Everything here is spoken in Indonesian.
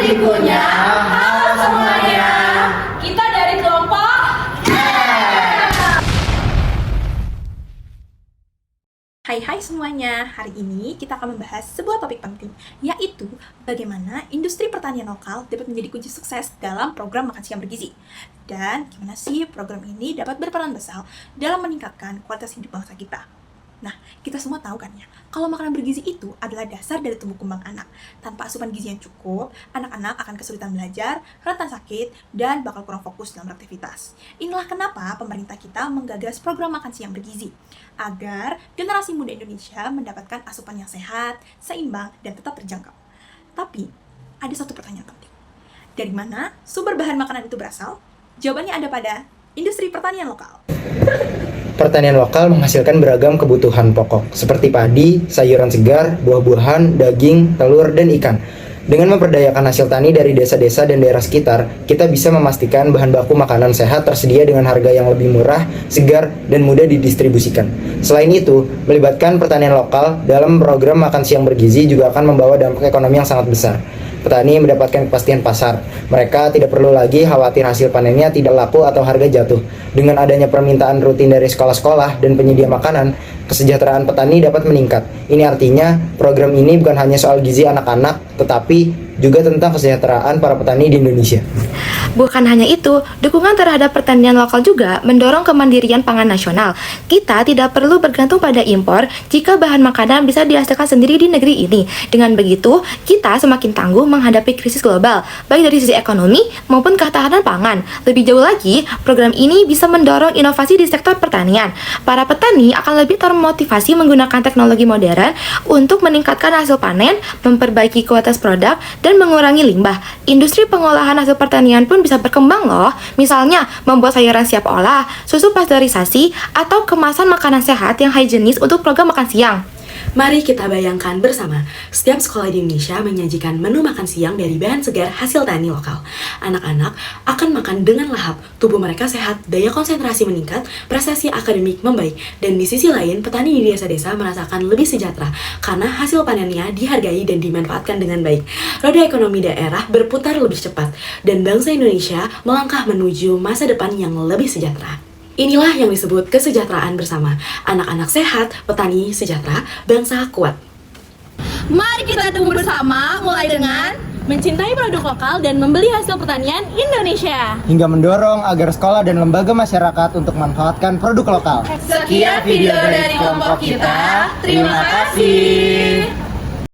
berikutnya. Halo semuanya. Kita dari kelompok Hai semuanya, hari ini kita akan membahas sebuah topik penting, yaitu bagaimana industri pertanian lokal dapat menjadi kunci sukses dalam program makan siang bergizi. Dan gimana sih program ini dapat berperan besar dalam meningkatkan kualitas hidup bangsa kita. Nah, kita semua tahu kan ya, kalau makanan bergizi itu adalah dasar dari tumbuh kembang anak. Tanpa asupan gizi yang cukup, anak-anak akan kesulitan belajar, rentan sakit, dan bakal kurang fokus dalam beraktivitas. Inilah kenapa pemerintah kita menggagas program makan siang bergizi, agar generasi muda Indonesia mendapatkan asupan yang sehat, seimbang, dan tetap terjangkau. Tapi, ada satu pertanyaan penting. Dari mana sumber bahan makanan itu berasal? Jawabannya ada pada industri pertanian lokal. Pertanian lokal menghasilkan beragam kebutuhan pokok, seperti padi, sayuran segar, buah-buahan, daging, telur, dan ikan. Dengan memperdayakan hasil tani dari desa-desa dan daerah sekitar, kita bisa memastikan bahan baku makanan sehat tersedia dengan harga yang lebih murah, segar, dan mudah didistribusikan. Selain itu, melibatkan pertanian lokal dalam program makan siang bergizi juga akan membawa dampak ekonomi yang sangat besar. Petani mendapatkan kepastian pasar. Mereka tidak perlu lagi khawatir hasil panennya tidak laku atau harga jatuh. Dengan adanya permintaan rutin dari sekolah-sekolah dan penyedia makanan, kesejahteraan petani dapat meningkat. Ini artinya program ini bukan hanya soal gizi anak-anak, tetapi juga tentang kesejahteraan para petani di Indonesia. Bukan hanya itu, dukungan terhadap pertanian lokal juga mendorong kemandirian pangan nasional. Kita tidak perlu bergantung pada impor jika bahan makanan bisa dihasilkan sendiri di negeri ini. Dengan begitu, kita semakin tangguh menghadapi krisis global, baik dari sisi ekonomi maupun ketahanan pangan. Lebih jauh lagi, program ini bisa mendorong inovasi di sektor pertanian. Para petani akan lebih termotivasi menggunakan teknologi modern untuk meningkatkan hasil panen, memperbaiki kualitas produk, dan mengurangi limbah. Industri pengolahan hasil pertanian pun bisa berkembang loh. Misalnya, membuat sayuran siap olah, susu pasteurisasi, atau kemasan makanan sehat yang higienis untuk program makan siang. Mari kita bayangkan bersama, setiap sekolah di Indonesia menyajikan menu makan siang dari bahan segar hasil tani lokal. Anak-anak akan makan dengan lahap, tubuh mereka sehat, daya konsentrasi meningkat, prestasi akademik membaik, dan di sisi lain, petani di desa-desa merasakan lebih sejahtera karena hasil panennya dihargai dan dimanfaatkan dengan baik. Roda ekonomi daerah berputar lebih cepat, dan bangsa Indonesia melangkah menuju masa depan yang lebih sejahtera. Inilah yang disebut kesejahteraan bersama. Anak-anak sehat, petani sejahtera, bangsa kuat. Mari kita tumbuh bersama, mulai dengan mencintai produk lokal dan membeli hasil pertanian Indonesia. Hingga mendorong agar sekolah dan lembaga masyarakat untuk memanfaatkan produk lokal. Sekian video dari kelompok kita. Terima kasih.